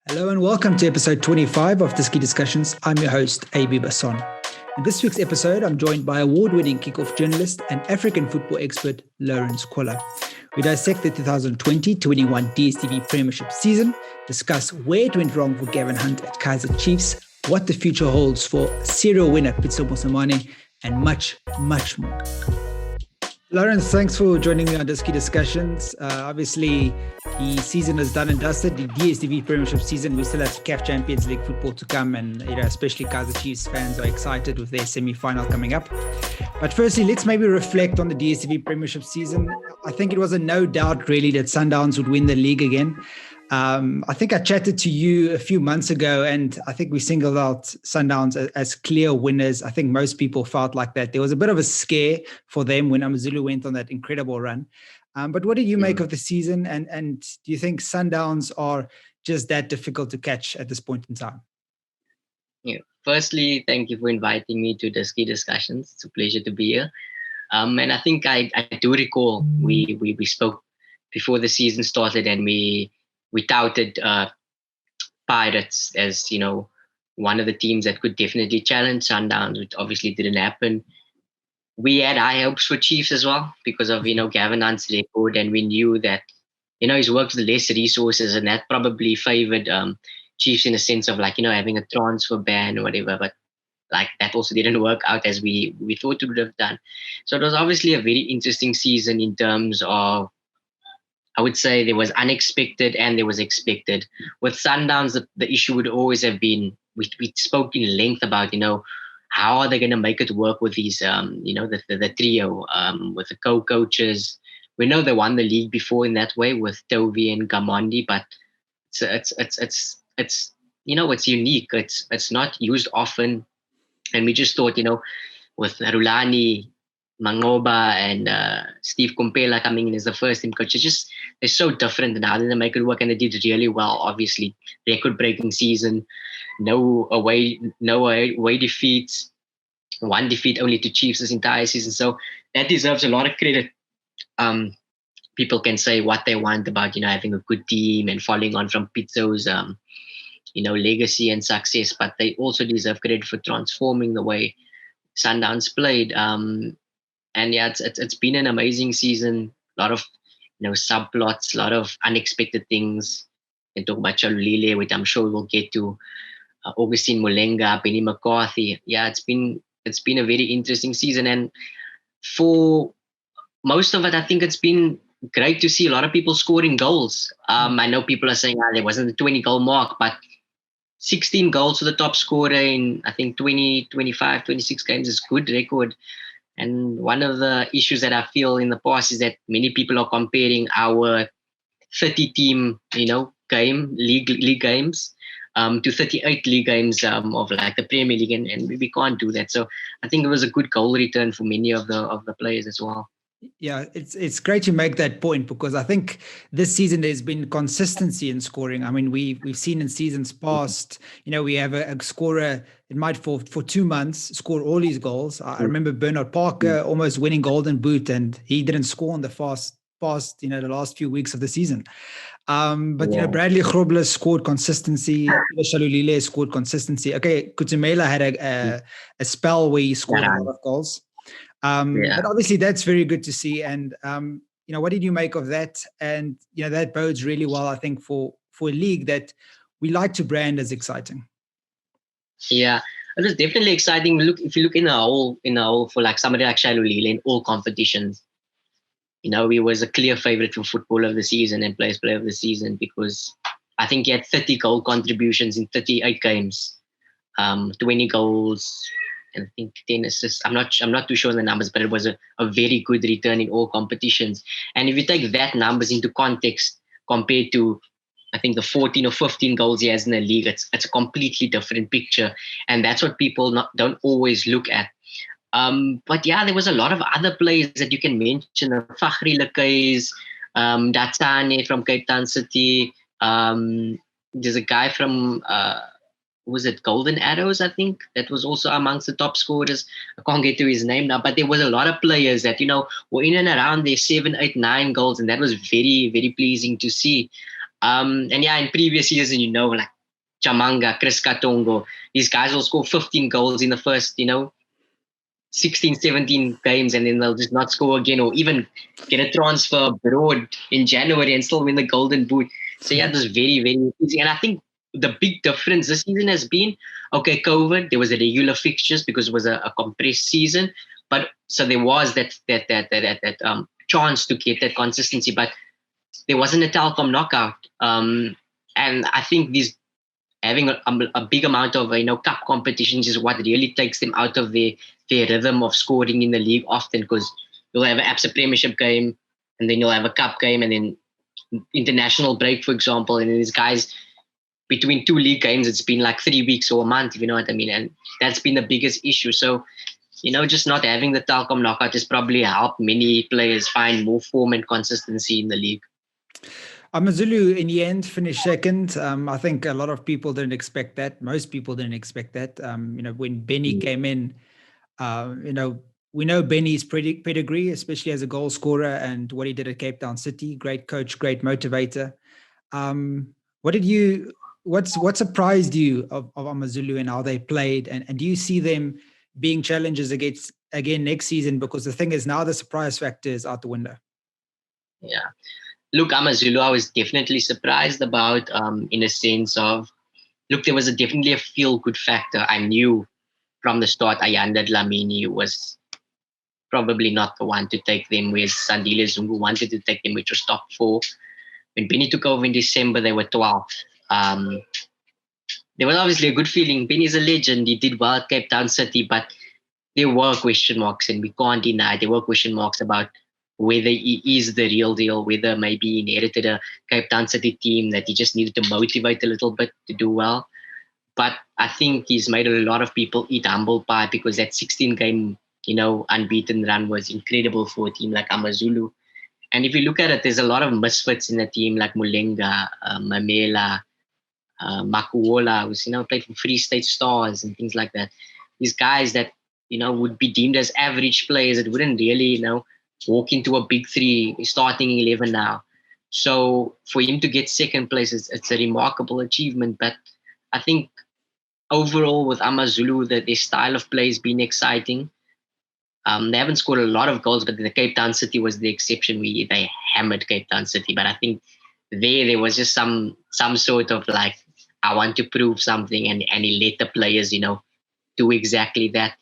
Hello and welcome to episode 25 of Dissect Discussions. I'm your host, AB Basson. In this week's episode, I'm joined by award-winning kickoff journalist and African football expert, Lorenz Kohler. We dissect the 2020-21 DStv Premiership season, discuss where it went wrong for Gavin Hunt at Kaizer Chiefs, what the future holds for serial winner Pitso Mosimane, and much, much more. Lorenz, thanks for joining me on Dissect Discussions. Obviously, the season is done and dusted. The DStv Premiership season, we still have CAF Champions League football to come, and especially Kaizer Chiefs fans are excited with their semi-final coming up. But firstly, let's maybe reflect on the DStv Premiership season. I think it was a no doubt really that Sundowns would win the league again. I think I chatted to you a few months ago, and I think we singled out Sundowns as clear winners. I think most people felt like that. There was a bit of a scare for them when AmaZulu went on that incredible run. But what did you make of the season? And do you think Sundowns are just that difficult to catch at this point in time? Yeah. Firstly, thank you for inviting me to Dissect Discussions. It's a pleasure to be here. And I think I do recall we spoke before the season started, and we touted Pirates as, one of the teams that could definitely challenge Sundowns, which obviously didn't happen. We had high hopes for Chiefs as well because of, Gavin Hunt's record, and we knew that, he's worked with less resources, and that probably favored Chiefs in a sense of having a transfer ban or whatever, but that also didn't work out as we thought it would have done. So it was obviously a very interesting season in terms of, I would say there was unexpected and there was expected. With Sundowns, the issue would always have been, we spoke in length about, how are they going to make it work with these, the trio, with the co-coaches. We know they won the league before in that way with Tovi and Gamondi, but it's unique. It's not used often. And we just thought, with Rulani, Mangoba and Steve Kumpela coming in as the first team coach, they're so different, and how did they make it work? And they did really well. Obviously, record-breaking season, no away defeats, one defeat only to Chiefs this entire season. So that deserves a lot of credit. People can say what they want about having a good team and following on from Pitso's legacy and success, but they also deserve credit for transforming the way Sundowns played. And yeah, it's been an amazing season. A lot of subplots, a lot of unexpected things. And talk about Chalulile, which I'm sure we'll get to. Augustine Mulenga, Benny McCarthy. Yeah, it's been a very interesting season, and for most of it, I think it's been great to see a lot of people scoring goals. I know people are saying there wasn't a 20-goal mark, but 16 goals for the top scorer in I think 20, 25, 26 games is good record. And one of the issues that I feel in the past is that many people are comparing our 30-team, league games to 38 league games of the Premier League, and we can't do that. So I think it was a good goal return for many of the players as well. Yeah, it's great to make that point, because I think this season there's been consistency in scoring. I mean, we've seen in seasons past, we have a scorer, it might for 2 months score all these goals. I remember Bernard Parker almost winning Golden Boot, and he didn't score on the past the last few weeks of the season. But Bradley Grobler scored consistency. Shalulile scored consistency. Okay, Kutumela had a spell where he scored a lot of goals. But obviously that's very good to see. And, what did you make of that? And, that bodes really well, I think, for a league that we like to brand as exciting. Yeah, it was definitely exciting. If you look in the whole for somebody like Shalulile in all competitions, he was a clear favorite for Football of the Season and Players Player of the Season, because I think he had 30 goal contributions in 38 games, 20 goals, and I think 10 assists. I'm not too sure on the numbers, but it was a very good return in all competitions. And if you take that numbers into context compared to, I think, the 14 or 15 goals he has in the league, it's a completely different picture. And that's what people don't always look at. But yeah, there was a lot of other players that you can mention. Fakhri Lakais, Datsane from Cape Town City. There's a guy from... was it Golden Arrows, I think, that was also amongst the top scorers. I can't get to his name now, but there was a lot of players that, were in and around their 7, 8, 9 goals, and that was very, very pleasing to see. And yeah, in previous years, Chamanga, Chris Katongo. These guys will score 15 goals in the first, 16, 17 games, and then they'll just not score again, or even get a transfer abroad in January and still win the Golden Boot. So yeah, it was very, very easy. And I think the big difference this season has been, okay, COVID, there was a regular fixtures because it was a compressed season, but so there was that chance to get that consistency, but there wasn't a Telkom knockout. And I think these having a big amount of cup competitions is what really takes them out of their rhythm of scoring in the league often, because you'll have an ABSA Premiership game, and then you'll have a cup game, and then international break, for example, and then these guys between two league games, it's been like 3 weeks or a month, if you know what I mean, and that's been the biggest issue. So just not having the Telkom knockout has probably helped many players find more form and consistency in the league. AmaZulu in the end finished second. I think a lot of people didn't expect that. Most people didn't expect that. When Benny came in, we know Benny's pedigree, especially as a goal scorer, and what he did at Cape Town City. Great coach, great motivator. What surprised you of AmaZulu and how they played? And do you see them being challenges again next season? Because the thing is, now the surprise factor is out the window. Yeah. Look, AmaZulu, I was definitely surprised about, in a sense of, there was definitely a feel-good factor. I knew from the start Ayanda Dlamini was probably not the one to take them, whereas Sandile Zungu wanted to take them, which was top 4. When Benny took over in December, they were 12th. There was obviously a good feeling. Benny's a legend. He did well at Cape Town City, but there were question marks, and we can't deny there were question marks about whether he is the real deal, whether maybe he inherited a Cape Town City team that he just needed to motivate a little bit to do well. But I think he's made a lot of people eat humble pie, because that 16-game, unbeaten run was incredible for a team like AmaZulu. And if you look at it, there's a lot of misfits in the team, like Mulenga, Mamela, Makuola, who's played for Free State Stars and things like that. These guys that would be deemed as average players that wouldn't really walk into a big 3 starting 11 now. So for him to get second place, it's a remarkable achievement. But I think overall with AmaZulu, that their style of play has been exciting. They haven't scored a lot of goals, but the Cape Town City was the exception. They hammered Cape Town City, but I think there was just some sort of like, I want to prove something, and he let the players do exactly that.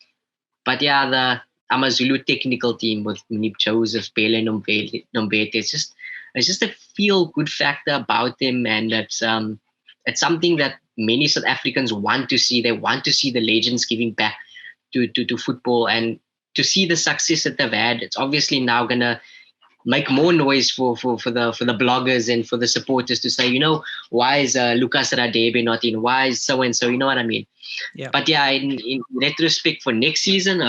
But yeah, the AmaZulu technical team with Munip Joseph, Pele Nombete, it's just a feel good factor about them, and it's something that many South Africans want to see. They want to see the legends giving back to football, and to see the success that they've had. It's obviously now gonna make more noise for the bloggers and for the supporters to say, why is Lucas Radebe not in? Why is so and so? You know what I mean? Yeah. But yeah, in retrospect for next season,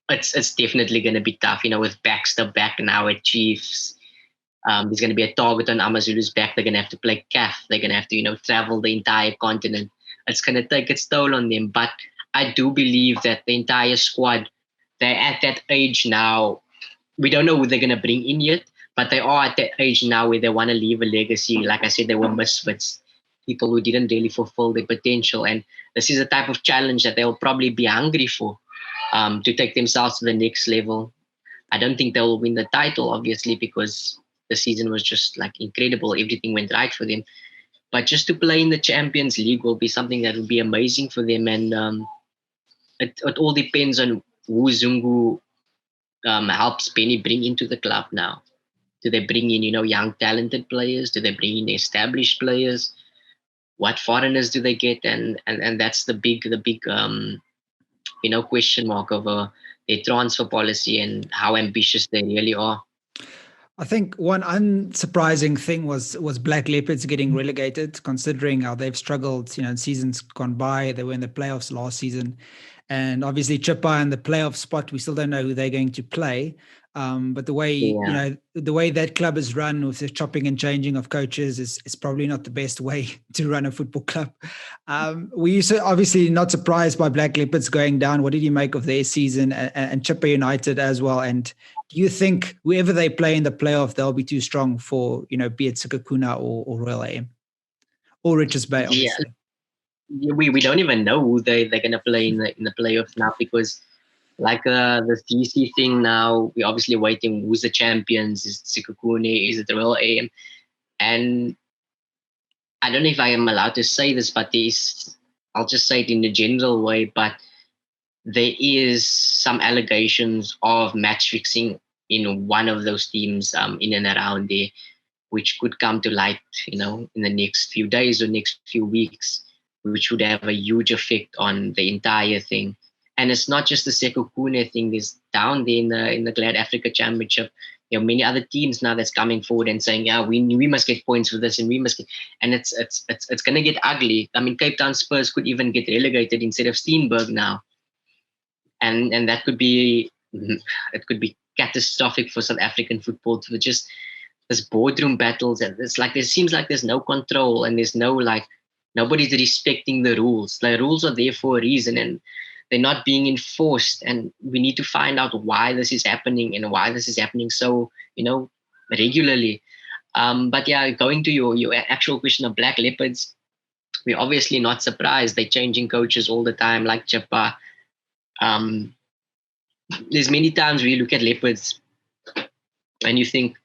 it's definitely going to be tough. With Baxter back now at Chiefs, there's going to be a target on AmaZulu's back. They're going to have to play CAF. They're going to have to travel the entire continent. It's going to take its toll on them. But I do believe that the entire squad, they're at that age now. We don't know who they're going to bring in yet, but they are at that age now where they want to leave a legacy. Like I said, they were misfits, people who didn't really fulfill their potential. And this is a type of challenge that they'll probably be hungry for, to take themselves to the next level. I don't think they'll win the title, obviously, because the season was just like incredible. Everything went right for them. But just to play in the Champions League will be something that will be amazing for them. And it all depends on who Zungu helps Benny bring into the club now. Do they bring in, young talented players? Do they bring in established players? What foreigners do they get? And that's the big question mark over their transfer policy and how ambitious they really are. I think one unsurprising thing was Black Leopards getting relegated, considering how they've struggled, in seasons gone by. They were in the playoffs last season. And obviously Chippa in the playoff spot, we still don't know who they're going to play. But the way, the way that club is run with the chopping and changing of coaches is probably not the best way to run a football club. We obviously not surprised by Black Leopards going down. What did you make of their season and Chippa United as well? And do you think whoever they play in the playoff, they'll be too strong for, be it Sikakuna or Royal AM? or Richards Bay, Yeah, obviously. we don't even know who they're gonna play in the playoffs now, because like the DC thing now, we're obviously waiting who's the champions. Is it Sekhukhune? Is it the Royal AM? And I don't know if I am allowed to say this, but I'll just say it in a general way, but there is some allegations of match fixing in one of those teams in and around there, which could come to light, in the next few days or next few weeks, which would have a huge effect on the entire thing. And it's not just the Sekhukhune thing. There's down there in the Glad Africa Championship, many other teams now that's coming forward and saying, yeah, we must get points for this, and we must get, and it's gonna get ugly. I mean, Cape Town Spurs could even get relegated instead of Steenberg now, and that could be catastrophic for South African football, to just this boardroom battles, and it's like it seems like there's no control, and there's no, like, nobody's respecting the rules. The rules are there for a reason, and they're not being enforced, and we need to find out why this is happening and why this is happening so regularly. But yeah, going to your actual question of Black Leopards, we're obviously not surprised. They're changing coaches all the time, like Chippa. There's many times where you look at Leopards and you think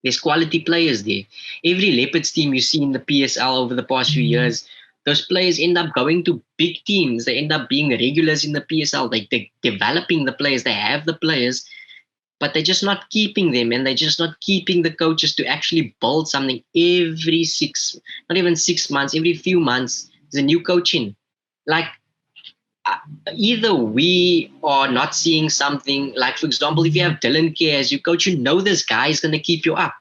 there's quality players there. Every Leopards team you see in the PSL over the past few years, those players end up going to big teams. They end up being regulars in the PSL. They're developing the players. They have the players, but they're just not keeping them, and they're just not keeping the coaches to actually build something every not even 6 months, every few months, there's a new coach in. Like, either we are not seeing something, like, for example, if you have Dylan Kerr as your coach, this guy is going to keep you up.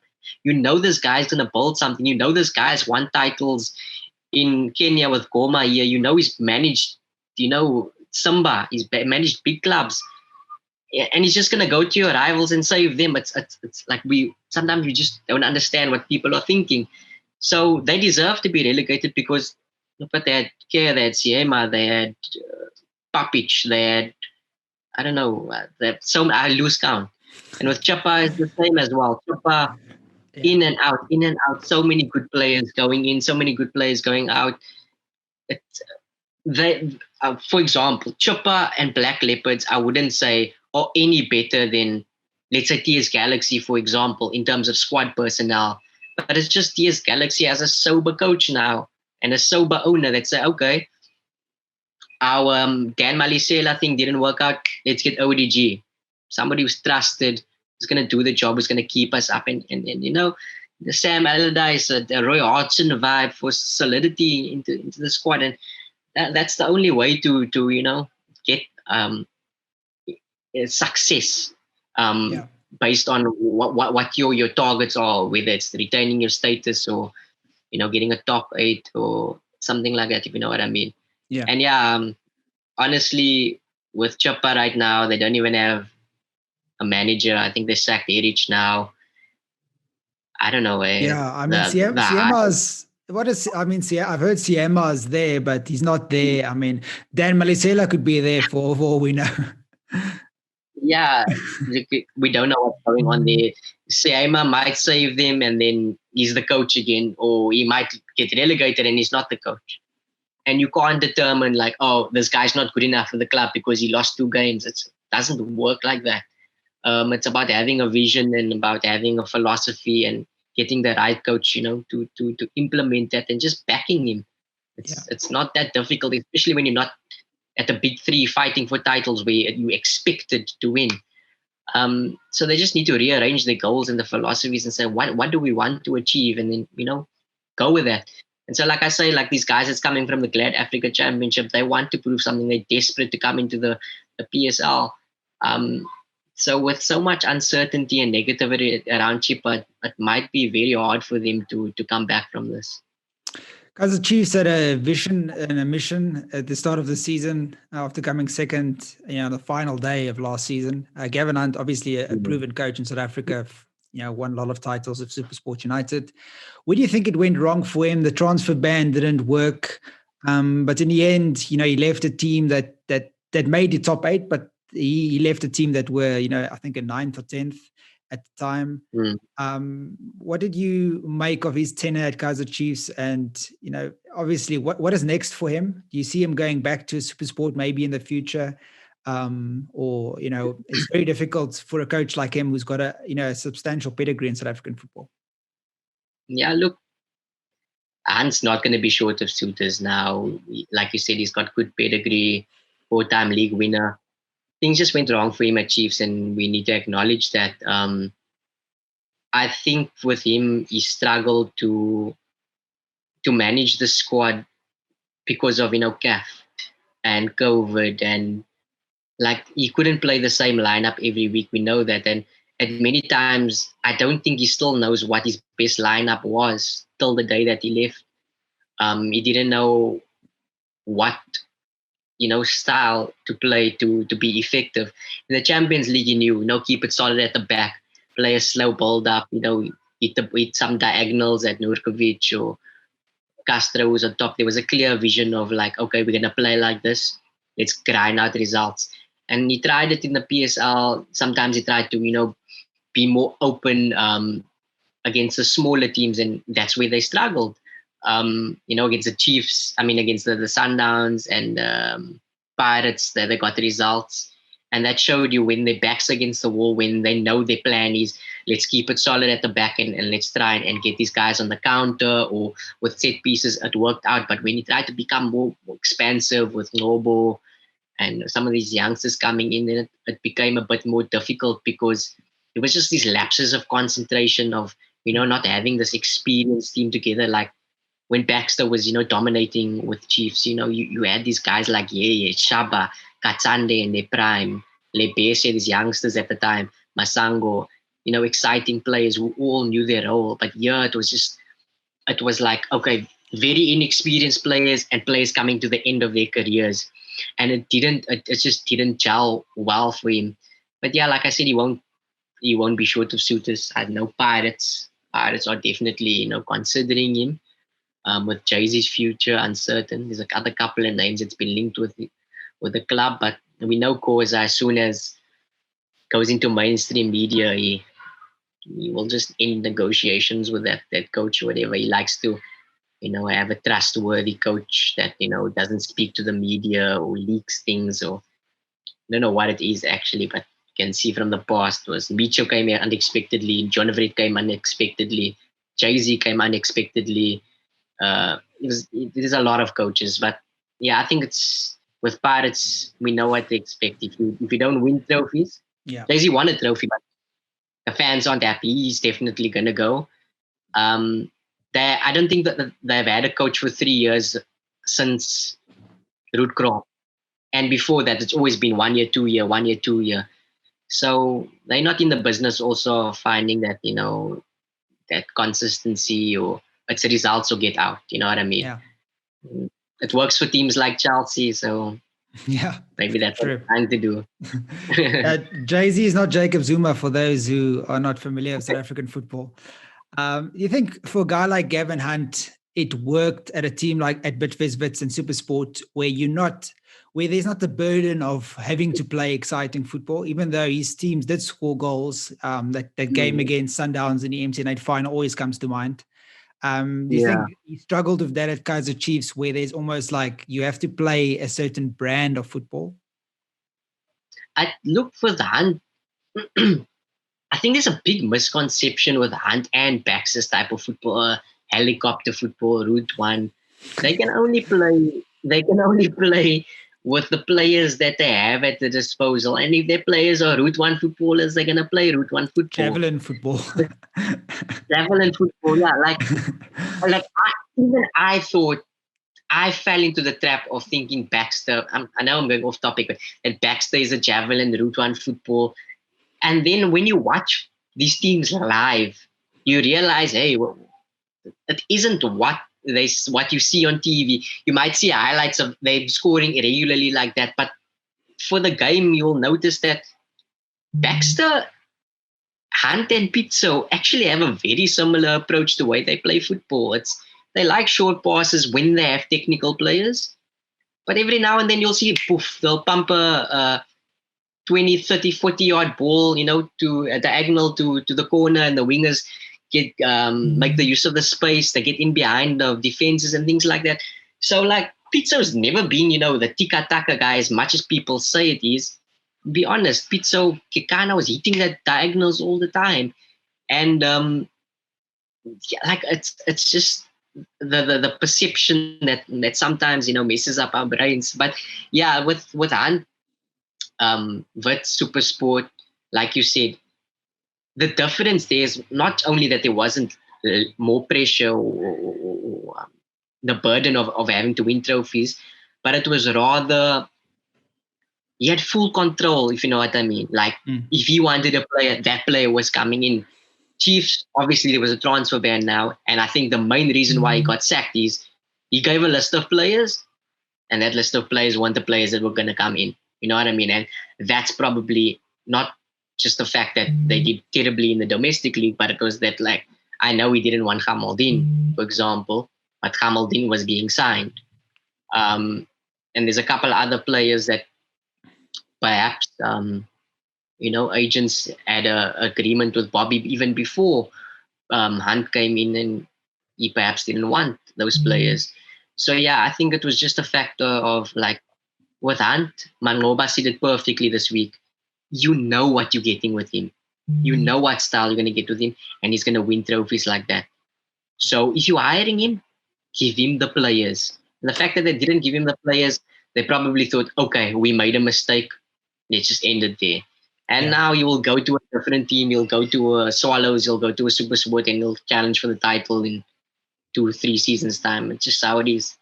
This guy is going to build something. This guy has won titles in Kenya with Goma here. He's managed, Simba. He's managed big clubs. And he's just going to go to your rivals and save them. It's like sometimes we just don't understand what people are thinking. So they deserve to be relegated, because look what they had: Kerr, they had Siema, they had Papic, they had, I don't know, I lose count. And with Chippa, it's the same as well. Chippa, in and out, so many good players going in, so many good players going out. For example, Chippa and Black Leopards, I wouldn't say are any better than, let's say, TS Galaxy, for example, in terms of squad personnel. But it's just TS Galaxy has a sober coach now and a sober owner that say, okay, our Dan Malisela thing didn't work out. Let's get ODG. Somebody who's trusted, who's going to do the job, who's going to keep us up. And the Sam Allardyce, the Roy Hodgson vibe for solidity into the squad. And that's the only way to get success based on what your targets are, whether it's retaining your status or getting a top 8 or something like that, if you know what I mean. Yeah. And honestly, with Chippa right now, they don't even have a manager. I think they sacked Erich now. I don't know. Yeah, I mean, Siema's. I've heard Siema's there, but he's not there. I mean, Dan Malisela could be there for all we know. Yeah, we don't know what's going on there. Siema might save them, and then he's the coach again, or he might get relegated and he's not the coach. And you can't determine, like, oh, this guy's not good enough for the club because he lost 2 games. It doesn't work like that. It's about having a vision and about having a philosophy and getting the right coach, to implement that and just backing him. It's not that difficult, especially when you're not at the big 3 fighting for titles where you expected to win. So they just need to rearrange their goals and the philosophies and say, what do we want to achieve? And then, go with that. And so, like I say, like these guys that's coming from the Glad Africa Championship, they want to prove something. They're desperate to come into the PSL. So with so much uncertainty and negativity around Chippa, it might be very hard for them to come back from this. Kaizer Chiefs had a vision and a mission at the start of the season after coming second, the final day of last season. Gavin Hunt, obviously a proven coach in South Africa, won a lot of titles of SuperSport United. Where do you think it went wrong for him? The transfer ban didn't work, but in the end, he left a team that made the top 8, but he left a team that were, I think a 9th or 10th. at the time. Mm. What did you make of his tenure at Kaizer Chiefs? And, obviously, what is next for him? Do you see him going back to SuperSport maybe in the future? Or, it's very difficult for a coach like him who's got a substantial pedigree in South African football. Yeah, look, Hunt's not going to be short of suitors now. Like you said, he's got good pedigree, 4-time league winner. Things just went wrong for him at Chiefs, and we need to acknowledge that. I think with him, he struggled to manage the squad because of CAF and COVID, and like he couldn't play the same lineup every week. We know that, and at many times, I don't think he still knows what his best lineup was till the day that he left. He didn't know what style to play to be effective. In the Champions League, he knew, keep it solid at the back, play a slow build up, hit some diagonals at Nurkovic or Castro was on top. There was a clear vision of like, okay, we're gonna play like this. Let's grind out results. And he tried it in the PSL. Sometimes he tried to, be more open against the smaller teams, and that's where they struggled. Against the Chiefs, against the Sundowns and Pirates, they got the results. And that showed you when their back's against the wall, when they know their plan is, let's keep it solid at the back and let's try and get these guys on the counter or with set pieces, it worked out. But when he tried to become more expansive with Nobo and some of these youngsters coming in, then it became a bit more difficult because it was just these lapses of concentration of, not having this experienced team together. Like when Baxter was, dominating with Chiefs, you had these guys like Shaba, Katsande in their prime, Lebese, these youngsters at the time, Masango, exciting players who all knew their role. But it was like, okay, very inexperienced players and players coming to the end of their careers. And it just didn't gel well for him. But yeah, like I said, he won't be short of suitors. I know Pirates are definitely, considering him. With Jay-Z's future uncertain. There's a couple of names that's been linked with the club, but we know Kaizer, as soon as goes into mainstream media, he will just end negotiations with that coach or whatever. He likes to, have a trustworthy coach that, doesn't speak to the media or leaks things, or I don't know what it is actually, but you can see from the past was Micho came here unexpectedly, John Everett came unexpectedly, Jay-Z came unexpectedly. There's a lot of coaches, but yeah, I think it's with Pirates, we know what to expect. If you don't win trophies, Jay-Z won a trophy, but the fans aren't happy. He's definitely gonna go. I don't think that they've had a coach for 3 years since Ruud Krol, and before that, it's always been 1 year, 2 year, 1 year, 2 year. So they're not in the business also of finding that that consistency or it's the results will get out. You know what I mean? Yeah. It works for teams like Chelsea, so yeah, maybe that's what I'm trying to do. Jay-Z is not Jacob Zuma for those who are not familiar with South African football. You think for a guy like Gavin Hunt, it worked at a team like at Bidvest and SuperSport where there's not the burden of having to play exciting football, even though his teams did score goals. That game against Sundowns in the MTN8 final always comes to mind. Do you think he struggled with that at Kaizer Chiefs, where there's almost like you have to play a certain brand of football? I look for the Hunt. I think there's a big misconception with Hunt and Baxter's type of football, helicopter football, Route One. They can only play with the players that they have at the disposal. And if their players are Route One footballers, they're gonna play Route One football. Javelin football. Javelin football, yeah. I thought I fell into the trap of thinking Baxter. I know I'm going off topic, but that Baxter is a javelin, Route One football. And then when you watch these teams live, you realize, hey, well, it isn't what you see on TV. You might see highlights of them scoring irregularly like that, but for the game, you'll notice that Baxter, Hunt, and Pitso actually have a very similar approach to the way they play football. They like short passes when they have technical players, but every now and then you'll see, poof, they'll pump a 20, 30, 40-yard ball, to a diagonal to the corner, and the wingers get make the use of the space. They get in behind the defenses and things like that. So like Pitso's never been, the tiki-taka guy as much as people say it is. Be honest, Pitso Kekana was hitting that diagonals all the time. And like it's just the perception that sometimes messes up our brains. But yeah, with Hunt, with Super Sport, like you said, the difference there is not only that there wasn't more pressure or the burden of having to win trophies, but it was rather he had full control, if you know what I mean. Like if he wanted a player, that player was coming in. Chiefs, obviously there was a transfer ban now, and I think the main reason why he got sacked is he gave a list of players, and that list of players weren't the players that were going to come in. You know what I mean? And that's probably not just the fact that they did terribly in the domestic league, but it was that, like, I know we didn't want Hamaldin, for example, but Hamaldin was being signed. And there's a couple other players that perhaps, agents had an agreement with Bobby even before Hunt came in, and he perhaps didn't want those players. So yeah, I think it was just a factor of, like, with Hunt, Mangoba said it perfectly this week. You know what you're getting with him. You know what style you're going to get with him, and he's going to win trophies like that. So if you're hiring him, give him the players. And the fact that they didn't give him the players, they probably thought, okay, we made a mistake. Let's just end it there. And now you will go to a different team. You'll go to a Swallows. You'll go to a Super Sport, and you'll challenge for the title in 2 or 3 seasons' time. It's just how it is.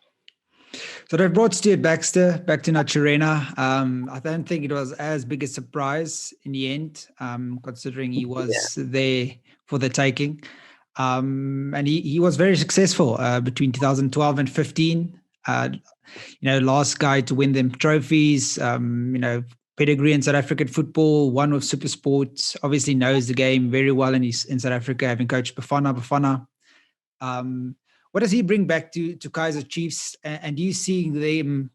So they've brought Stuart Baxter back to Naturena. I don't think it was as big a surprise in the end, considering he was there for the taking. And he was very successful between 2012 and 15. Last guy to win them trophies. Pedigree in South African football, one with Super Sports, obviously knows the game very well in South Africa, having coached Bafana. What does he bring back to Kaizer Chiefs? And do you see them,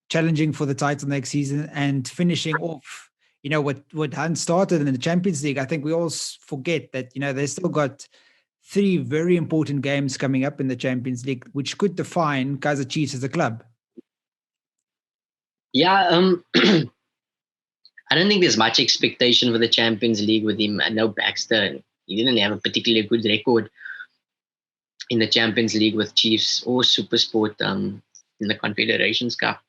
challenging for the title next season and finishing off, what Hunt started in the Champions League? I think we all forget that, they still got 3 very important games coming up in the Champions League, which could define Kaizer Chiefs as a club. Yeah, I don't think there's much expectation for the Champions League with him. I know Baxter, he didn't have a particularly good record in the Champions League with Chiefs or Super Sport in the Confederations Cup.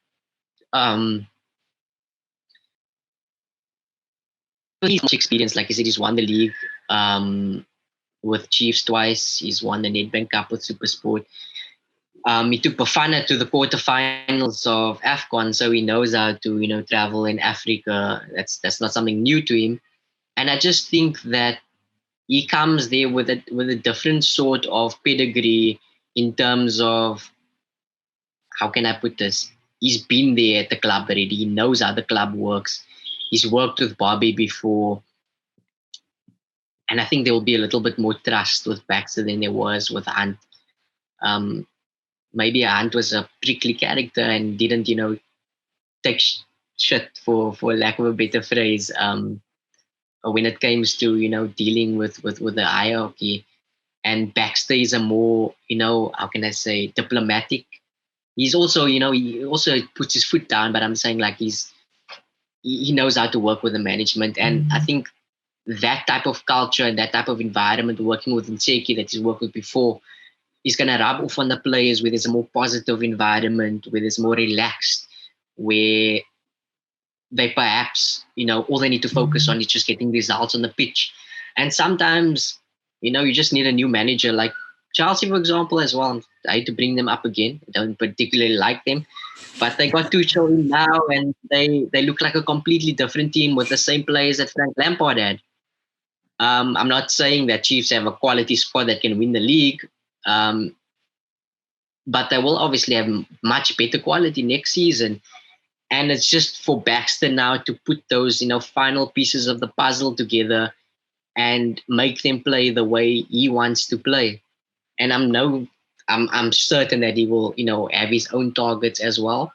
He's much experience. Like I said, he's won the league with Chiefs twice. He's won the Nedbank Cup with Super Sport. He took Bafana to the quarterfinals of AFCON, so he knows how to, travel in Africa. That's not something new to him. And I just think that he comes there with a different sort of pedigree in terms of, how can I put this? He's been there at the club already. He knows how the club works. He's worked with Bobby before. And I think there will be a little bit more trust with Baxter than there was with Hunt. Maybe Hunt was a prickly character and didn't, take shit for lack of a better phrase. When it comes to, dealing with the hierarchy. And Baxter is a more, how can I say, diplomatic. He's also, he also puts his foot down, but I'm saying, like, he knows how to work with the management. And I think that type of culture and that type of environment, working with Nseki that he's worked with before, is going to rub off on the players where there's a more positive environment, where there's more relaxed, where they perhaps, all they need to focus on is just getting results on the pitch. And sometimes, you just need a new manager, like Chelsea, for example, as well. I hate to bring them up again. I don't particularly like them. But they got Tuchel in now, and they look like a completely different team with the same players that Frank Lampard had. I'm not saying that Chiefs have a quality squad that can win the league, but they will obviously have much better quality next season. And it's just for Baxter now to put those, final pieces of the puzzle together and make them play the way he wants to play. And I'm certain that he will, have his own targets as well.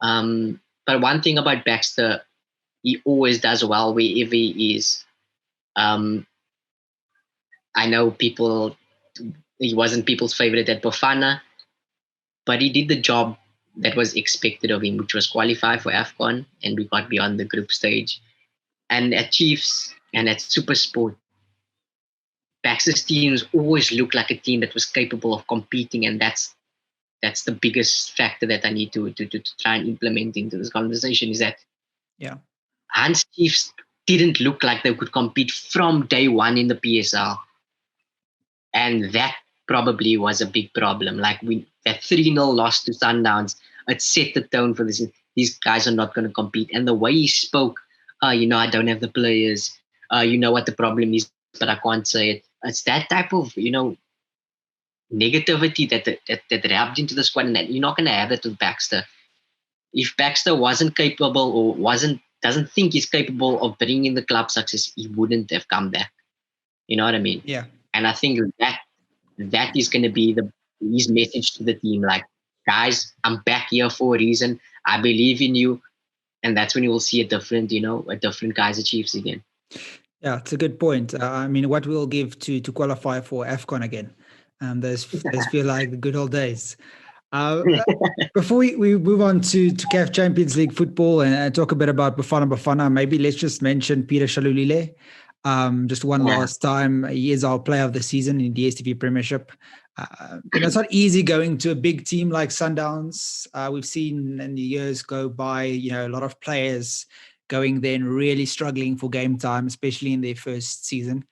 But one thing about Baxter, he always does well wherever he is. I know he wasn't people's favorite at Bafana, but he did the job that was expected of him, which was qualify for AFCON, and we got beyond the group stage. And at Chiefs and at Supersport, Baxter's teams always looked like a team that was capable of competing, and that's the biggest factor that I need to try and implement into this conversation is that Yeah. Hans Chiefs didn't look like they could compete from day one in the PSL. And that probably was a big problem. Like that 3-0 loss to Sundowns, it set the tone for this. These guys are not going to compete. And the way he spoke, I don't have the players. You know what the problem is, but I can't say it. It's that type of, negativity that wrapped into the squad, and that you're not going to have that with Baxter. If Baxter wasn't capable or doesn't think he's capable of bringing the club success, he wouldn't have come back. You know what I mean? Yeah. And I think that is going to be his message to the team. Like, guys, I'm back here for a reason. I believe in you, and that's when you will see a different Kaizer Chiefs again. Yeah, it's a good point. I mean, what we'll give to qualify for AFCON again. Those feel like the good old days. Before we move on to CAF Champions League football and talk a bit about Bafana, maybe let's just mention Peter Shalulile. Just one last time. He is our player of the season in DStv Premiership. It's not easy going to a big team like Sundowns. We've seen in the years go by, a lot of players going there and really struggling for game time, especially in their first season.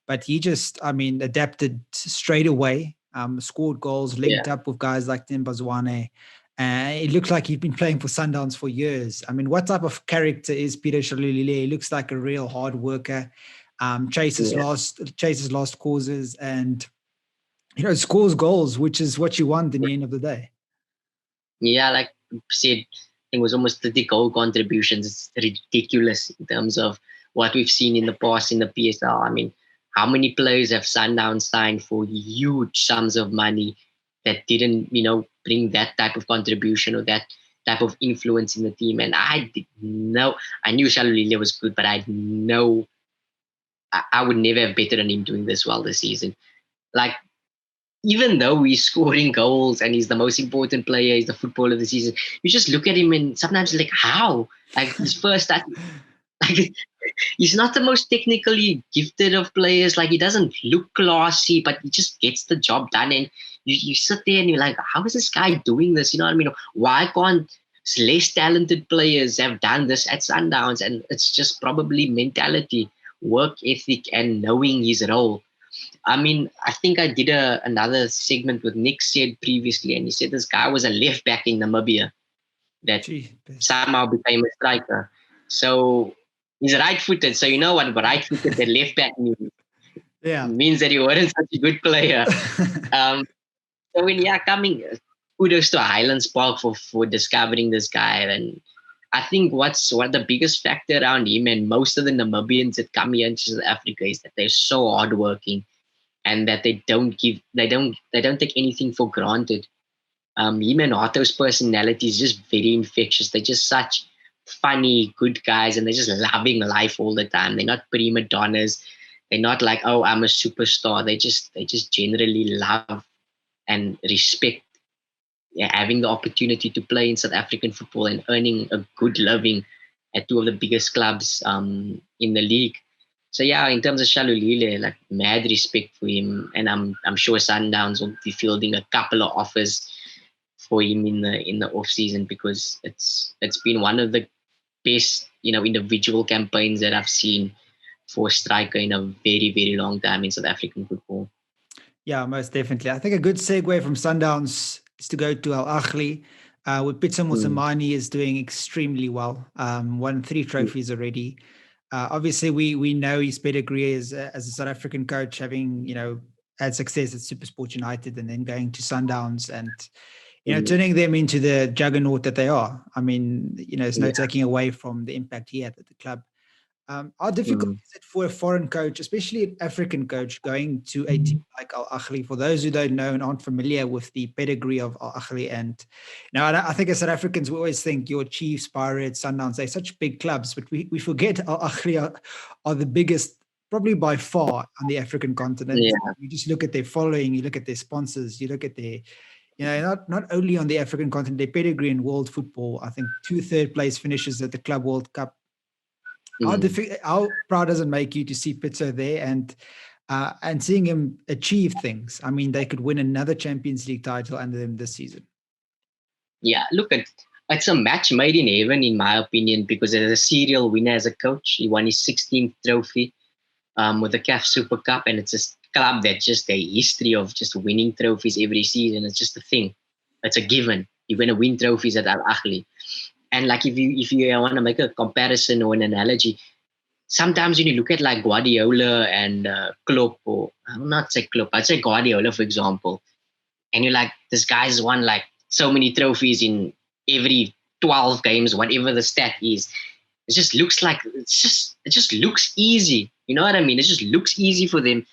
But he just, adapted straight away, scored goals, linked up with guys like Timbazwane. It looks like he's been playing for Sundowns for years. I mean, what type of character is Peter Shalulile? He looks like a real hard worker, chases lost causes, and scores goals, which is what you want in the end of the day. Yeah, like you said, it was almost 30 goal contributions. It's ridiculous in terms of what we've seen in the past in the PSL. I mean, how many players have Sundowns signed for huge sums of money that didn't, bring that type of contribution or that type of influence in the team? And I knew Shalulile was good, but I would never have betted on him doing this well this season. Like, even though he's scoring goals and he's the most important player, he's the footballer of the season, you just look at him and sometimes like, how? Like, his first, like, he's not the most technically gifted of players. Like, he doesn't look classy, but he just gets the job done. And you sit there and you're like, how is this guy doing this? You know what I mean? Why can't less talented players have done this at Sundowns? And it's just probably mentality, work ethic, and knowing his role. I mean, I think I did another segment with Nick said previously, and he said this guy was a left back in Namibia that somehow became a striker. So he's right-footed. So you know what right-footed and left back means? Yeah, It means that he wasn't such a good player. So when coming, kudos to Highlands Park for discovering this guy. And I think what the biggest factor around him and most of the Namibians that come here into South Africa is that they're so hardworking. And that they don't take anything for granted. Him and Otto's personality is just very infectious. They're just such funny, good guys, and they're just loving life all the time. They're not prima donnas. They're not like, oh, I'm a superstar. They just generally love and respect having the opportunity to play in South African football and earning a good living at two of the biggest clubs in the league. So yeah, in terms of Shalulile, like, mad respect for him, and I'm sure Sundowns will be fielding a couple of offers for him in the off season, because it's been one of the best individual campaigns that I've seen for a striker in a very, very long time in South African football. Yeah, most definitely. I think a good segue from Sundowns is to go to Al Ahly, where Pitso Mosimane is doing extremely well. Won 3 trophies already. Obviously, we know his pedigree as a South African coach, having had success at SuperSport United and then going to Sundowns and turning them into the juggernaut that they are. I mean, there's no taking away from the impact he had at the club. How difficult Mm. is it for a foreign coach, especially an African coach, going to a team like Al Ahly? For those who don't know and aren't familiar with the pedigree of Al Ahly, and now I think as South Africans, we always think your Chiefs, Pirates, Sundowns, they're such big clubs, but we forget Al Ahly are the biggest, probably by far, on the African continent. Yeah. You just look at their following, you look at their sponsors, you look at their, not only on the African continent, their pedigree in world football. I think 2 third place finishes at the Club World Cup. How proud does it make you to see Pitso there and seeing him achieve things? I mean, they could win another Champions League title under him this season. Yeah, look, it's a match made in heaven, in my opinion, because as a serial winner as a coach, he won his 16th trophy with the CAF Super Cup, and it's a club that just a history of just winning trophies every season. It's just a thing. It's a given. You're going to win trophies at Al Ahly. And like if you want to make a comparison or an analogy, sometimes when you look at like Guardiola and Klopp, or I will not say Klopp, I'd say Guardiola, for example, and you're like, this guy's won like so many trophies in every 12 games, whatever the stat is. It just looks like it just looks easy. You know what I mean? It just looks easy for them,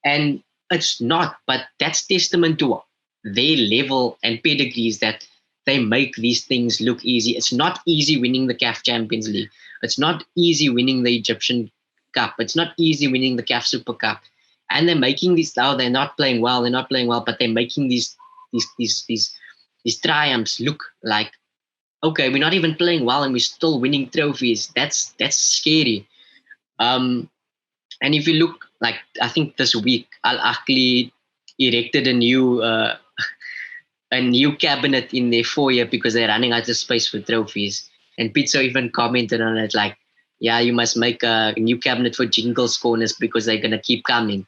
and it's not. But that's testament to their level and pedigrees that they make these things look easy. It's not easy winning the CAF Champions League. It's not easy winning the Egyptian Cup. It's not easy winning the CAF Super Cup. And they're making these now. They're not playing well. They're not playing well, but they're making these triumphs look like, okay, we're not even playing well and we're still winning trophies. That's scary. And if you look, like I think this week, Al Ahly erected a new cabinet in their foyer because they're running out of space for trophies. And Pitso even commented on it like, yeah, you must make a new cabinet for Jingles corners because they're going to keep coming.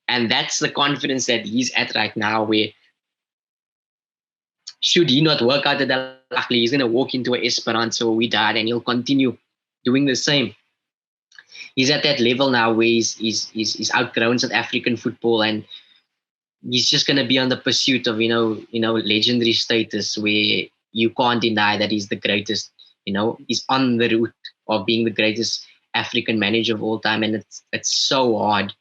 And that's the confidence that he's at right now, where should he not work out at Al Ahly, he's going to walk into a Esperance or Wydad and he'll continue doing the same. He's at that level now where he's outgrown South African football, and he's just going to be on the pursuit of, legendary status where you can't deny that he's the greatest. He's on the route of being the greatest African manager of all time. And it's so hard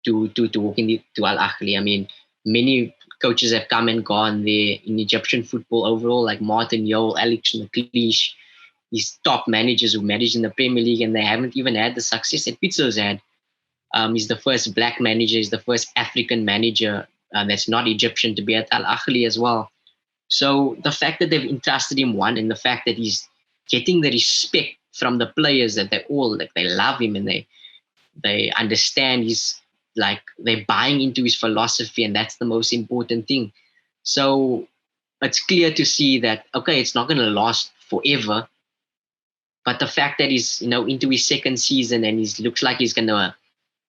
to walk into Al Ahly. I mean, many coaches have come and gone there in Egyptian football overall, like Martin Jol, Alex McLeish, these top managers who managed in the Premier League, and they haven't even had the success that Pitso's had. He's the first black manager. He's the first African manager that's not Egyptian to be at Al Ahly as well. So the fact that they've entrusted him one, and the fact that he's getting the respect from the players, that they love him and they understand they're buying into his philosophy, and that's the most important thing. So it's clear to see that, okay, it's not going to last forever, but the fact that he's into his second season and he looks like he's going to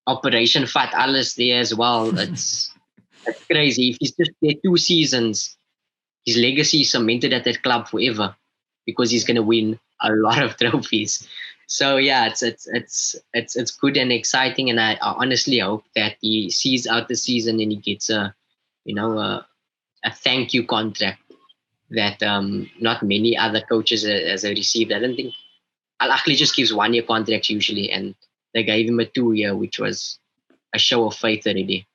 Operation Fat Alles there as well. It's crazy. If he's just there 2 seasons, his legacy is cemented at that club forever because he's going to win a lot of trophies. So yeah, it's good and exciting, and I honestly hope that he sees out the season and he gets a thank you contract that not many other coaches has received. I don't think Al Ahly just gives 1 year contracts usually, and they gave him a 2-year, which was a show of faith already.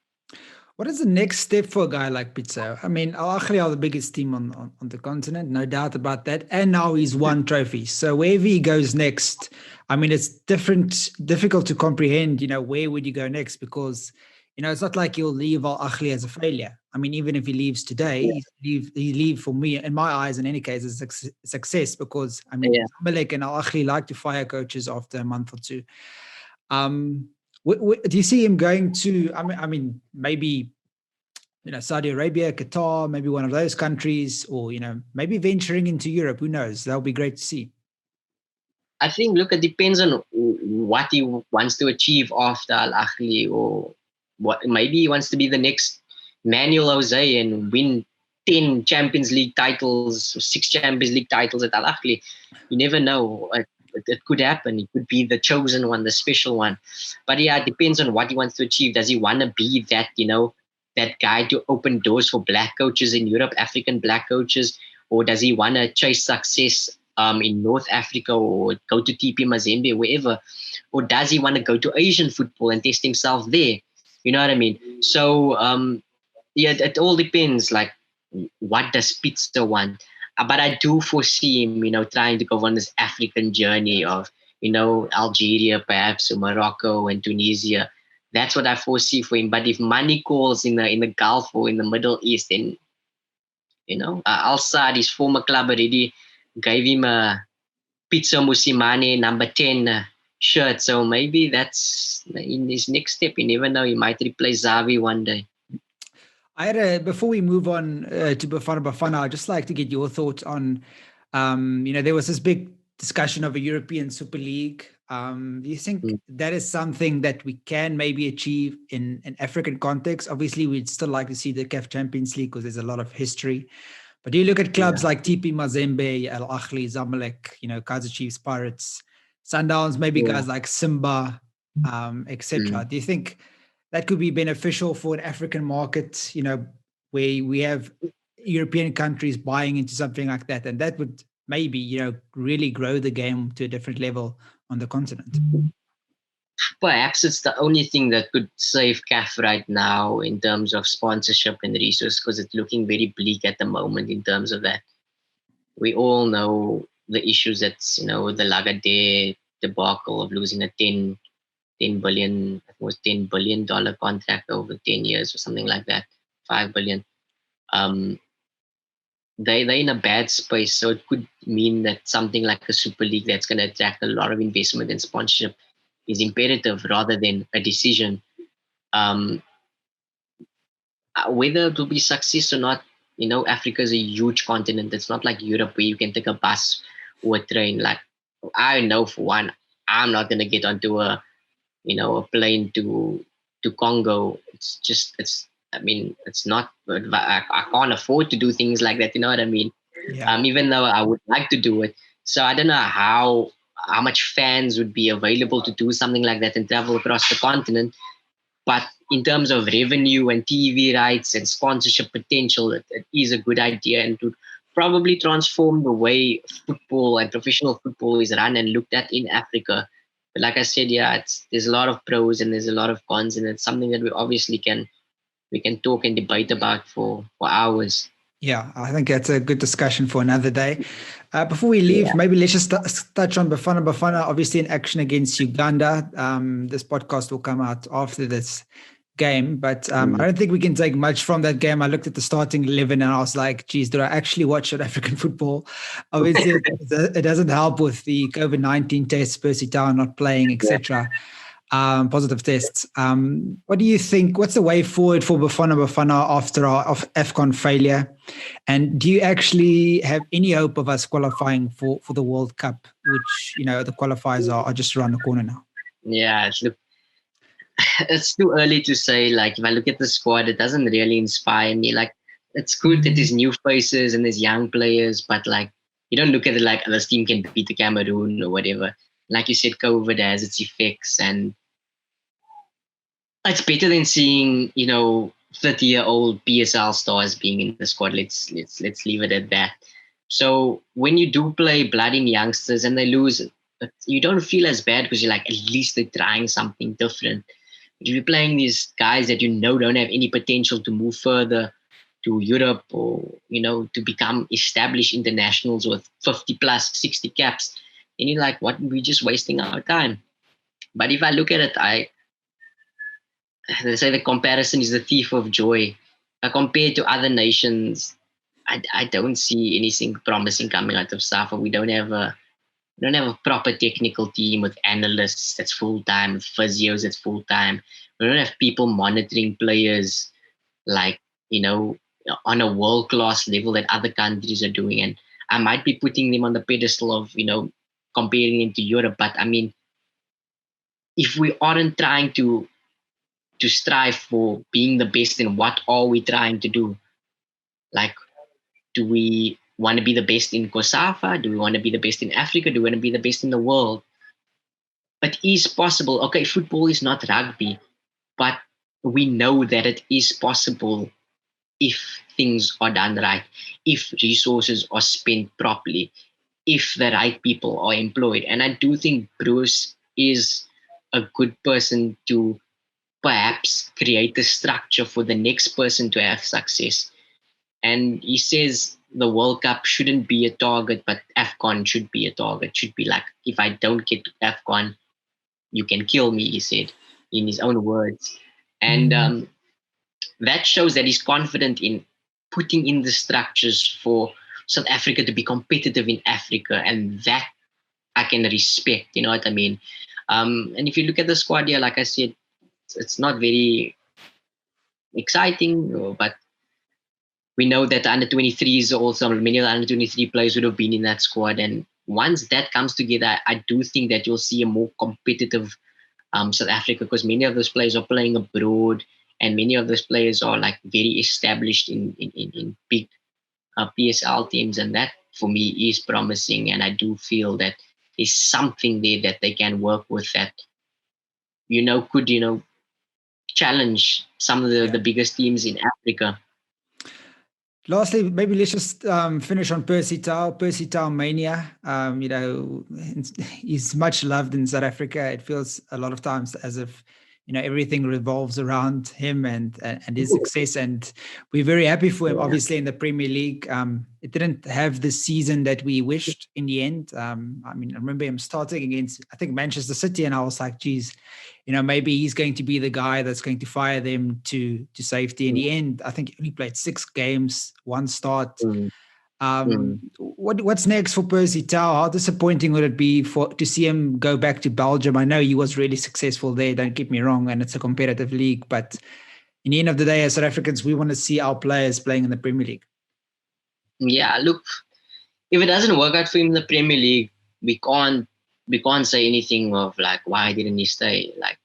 What is the next step for a guy like Pitso? I mean, Al Ahly are the biggest team on the continent, no doubt about that. And now he's won trophies. So wherever he goes next, I mean, it's difficult to comprehend, where would you go next? Because, it's not like he'll leave Al Ahly as a failure. I mean, even if he leaves today, he leave for me, in my eyes, in any case, as a success, because, I mean, Zamalek and Al Ahly like to fire coaches after a month or two. Do you see him going to, I mean, maybe, Saudi Arabia, Qatar, maybe one of those countries, or, maybe venturing into Europe? Who knows? That'll be great to see. I think, look, it depends on what he wants to achieve after Al Ahly, or what. Maybe he wants to be the next Manuel Jose and win 10 Champions League titles, or 6 Champions League titles at Al Ahly. You never know. It could happen. He could be the chosen one, the special one. But yeah, it depends on what he wants to achieve. Does he want to be that, that guy to open doors for black coaches in Europe, African black coaches? Or does he want to chase success in North Africa or go to TP Mazembe, wherever? Or does he want to go to Asian football and test himself there? You know what I mean? So, yeah, it all depends. Like, what does Pitso want? But I do foresee him, trying to go on this African journey of, Algeria, perhaps, or Morocco and Tunisia. That's what I foresee for him. But if money calls in the Gulf or in the Middle East, then Al Sadd, his former club, already gave him a Pitso Mosimane number 10 shirt. So maybe that's in his next step. You never know. He might replace Xavi one day. Before we move on to Bafana Bafana, I'd just like to get your thoughts on, there was this big discussion of a European Super League. Do you think that is something that we can maybe achieve in an African context? Obviously, we'd still like to see the CAF Champions League because there's a lot of history. But do you look at clubs like TP Mazembe, Al Ahly, Zamalek, Kaizer Chiefs, Pirates, Sundowns, maybe guys like Simba, etc. Do you think that could be beneficial for an African market, where we have European countries buying into something like that, and that would maybe, really grow the game to a different level on the continent? Perhaps it's the only thing that could save CAF right now in terms of sponsorship and resources, because it's looking very bleak at the moment in terms of that. We all know the issues that's, the Lagade debacle of losing a $10 billion, I think it was $10 billion contract over 10 years or something like that, 5 billion. They're in a bad space. So it could mean that something like a Super League that's going to attract a lot of investment and sponsorship is imperative rather than a decision. Whether it will be success or not, Africa is a huge continent. It's not like Europe where you can take a bus or a train. Like, I know for one, I'm not going to get onto a plane to Congo. It's not, I can't afford to do things like that. You know what I mean? Yeah. Even though I would like to do it. So I don't know how much fans would be available to do something like that and travel across the continent. But in terms of revenue and TV rights and sponsorship potential, it is a good idea and to probably transform the way football and professional football is run and looked at in Africa. But like I said, there's a lot of pros and there's a lot of cons, and it's something that we obviously can talk and debate about for hours. Yeah, I think that's a good discussion for another day. Before we leave, maybe let's just touch on Bafana Bafana, obviously in action against Uganda. This podcast will come out after this game, but I don't think we can take much from that game. I looked at the starting 11 and I was like, geez, did I actually watch South African football? Obviously, it doesn't help with the COVID-19 tests, Percy Tau not playing, etc. Positive tests. What do you think? What's the way forward for Bafana Bafana after our AFCON failure? And do you actually have any hope of us qualifying for the World Cup, which, the qualifiers are just around the corner now? Yeah, it's too early to say. Like, if I look at the squad, it doesn't really inspire me. Like, it's good that there's new faces and there's young players, but like, you don't look at it like this team can beat the Cameroon or whatever. Like you said, COVID has its effects, and it's better than seeing 30-year-old PSL stars being in the squad. Let's leave it at that. So when you do play bloody youngsters and they lose, you don't feel as bad because you're like, at least they're trying something different. But if you're playing these guys that don't have any potential to move further to Europe or to become established internationals with 50 plus 60 caps, and you're like, what? We're just wasting our time. But if I look at it, they say the comparison is the thief of joy. Compared to other nations, I don't see anything promising coming out of SAFA. We don't have a proper technical team with analysts that's full time, with physios that's full time. We don't have people monitoring players like on a world class level that other countries are doing. And I might be putting them on the pedestal of comparing them to Europe, but I mean, if we aren't trying to strive for being the best, in what are we trying to do? Like, do we want to be the best in COSAFA? Do we want to be the best in Africa? Do we want to be the best in the world? It is possible. Okay, football is not rugby, but we know that it is possible if things are done right, if resources are spent properly, if the right people are employed. And I do think Bruce is a good person to perhaps create the structure for the next person to have success. And he says the World Cup shouldn't be a target, but AFCON should be a target. Should be like, if I don't get to AFCON, you can kill me, he said, in his own words. And that shows that he's confident in putting in the structures for South Africa to be competitive in Africa. And that I can respect, you know what I mean? And if you look at the squad here, like I said, it's not very exciting, but we know that the under 23s also, many of the under 23 players would have been in that squad. And once that comes together, I do think that you'll see a more competitive South Africa, because many of those players are playing abroad, and many of those players are like very established in big PSL teams, and that for me is promising. And I do feel that there's something there that they can work with that, could challenge some of the biggest teams in Africa. Lastly, maybe let's just finish on Percy Tau. Percy Tau mania. He's much loved in South Africa. It feels a lot of times as if everything revolves around him and his success, and we're very happy for him. Obviously, in the Premier League, it didn't have the season that we wished in the end. I remember him starting against, I think, Manchester City, and I was like, geez, maybe he's going to be the guy that's going to fire them to safety. In the end, I think he only played 6 games, 1 start. What's next for Percy Tau? How disappointing would it be to see him go back to Belgium? I know he was really successful there, don't get me wrong, and it's a competitive league, but in the end of the day, as South Africans, we want to see our players playing in the Premier League. Yeah, look, if it doesn't work out for him in the Premier League, we can't say anything of like, why didn't he stay? Like,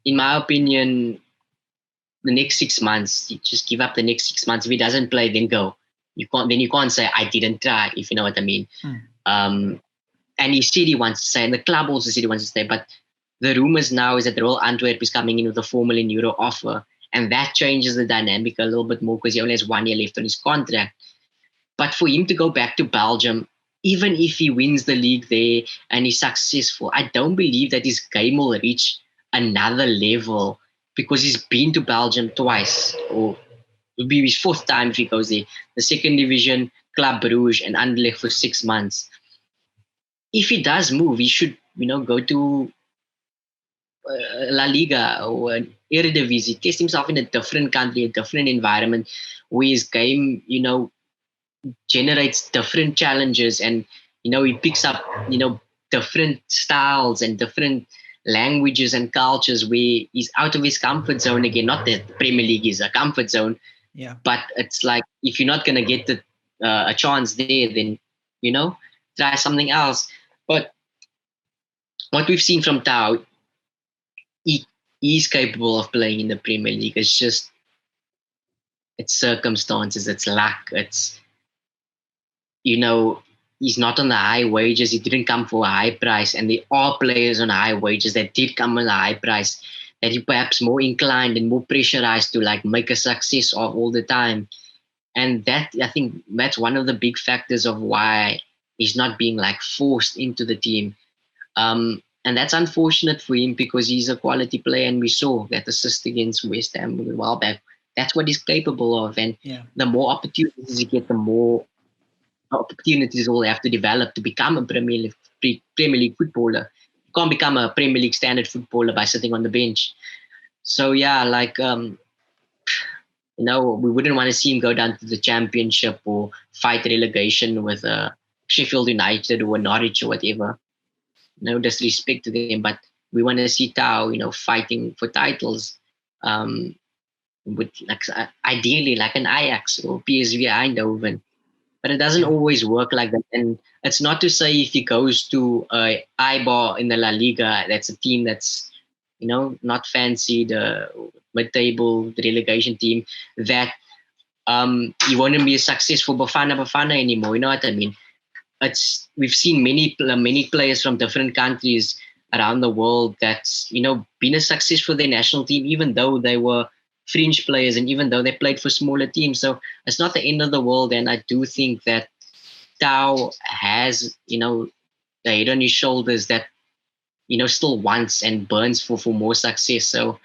in my opinion, the next 6 months, you just give up the next 6 months. If he doesn't play, then go. You can't say I didn't try, if you know what I mean. And he said he wants to stay, and the club also said he wants to stay. But the rumors now is that the Royal Antwerp is coming in with a €4 million offer, and that changes the dynamic a little bit more because he only has 1 year left on his contract. But for him to go back to Belgium, even if he wins the league there and he's successful, I don't believe that his game will reach another level, because he's been to Belgium twice, or it'll be his 4th time if he goes there. The 2nd division, Club Brugge, and Anderlecht for 6 months. If he does move, he should, go to La Liga or Eredivisie, test himself in a different country, a different environment, where his game, generates different challenges, and he picks up, different styles and different languages and cultures, where he's out of his comfort zone again. Not that the Premier League is a comfort zone, but it's like, if you're not going to get a chance there, then try something else. But what we've seen from Tau, he's capable of playing in the Premier League. It's just, it's circumstances, it's luck, it's he's not on the high wages. He didn't come for a high price, and there are players on high wages that did come on a high price, that he perhaps more inclined and more pressurized to like make a success of all the time. And that, I think, that's one of the big factors of why he's not being like forced into the team. And that's unfortunate for him, because he's a quality player, and we saw that assist against West Ham a while back. That's what he's capable of. And the more opportunities you get, the more opportunities will have to develop to become a Premier League footballer. You can't become a Premier League standard footballer by sitting on the bench. So yeah, like we wouldn't want to see him go down to the Championship or fight relegation with Sheffield United or Norwich or whatever. No disrespect to them, but we want to see Tau, fighting for titles, with ideally like an Ajax or PSV Eindhoven. But it doesn't always work like that. And it's not to say if he goes to Eibar in the La Liga, that's a team that's, not fancy, the mid-table, the relegation team, that he won't be a successful Bafana anymore. You know what I mean? We've seen many players from different countries around the world that's, been a success for their national team, even though they were fringe players and even though they played for smaller teams. So it's not the end of the world. And I do think that Tao has, the head on his shoulders that, still wants and burns for more success. So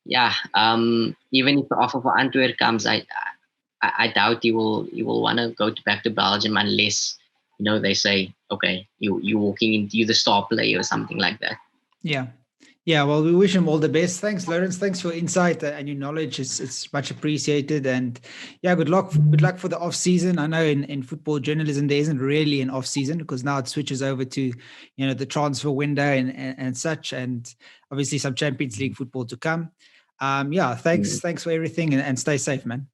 yeah, even if the offer for Antwerp comes, I doubt he will want to go back to Belgium unless, they say, okay, you're walking into the star player or something like that. Yeah. Yeah, well, we wish him all the best. Thanks, Lorenz. Thanks for your insight and your knowledge. It's much appreciated. And yeah, good luck. Good luck for the off season. I know in football journalism there isn't really an off season because now it switches over to the transfer window and such, and obviously some Champions League football to come. Yeah, thanks for everything and stay safe, man.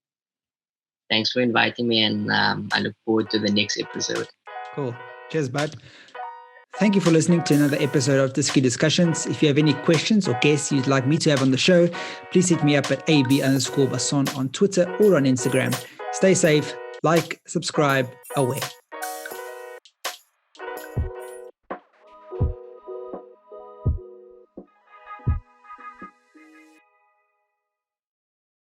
Thanks for inviting me, and I look forward to the next episode. Cool. Cheers, bud. Thank you for listening to another episode of Disky Discussions. If you have any questions or guests you'd like me to have on the show, please hit me up at AB_Basson on Twitter or on Instagram. Stay safe, like, subscribe, away.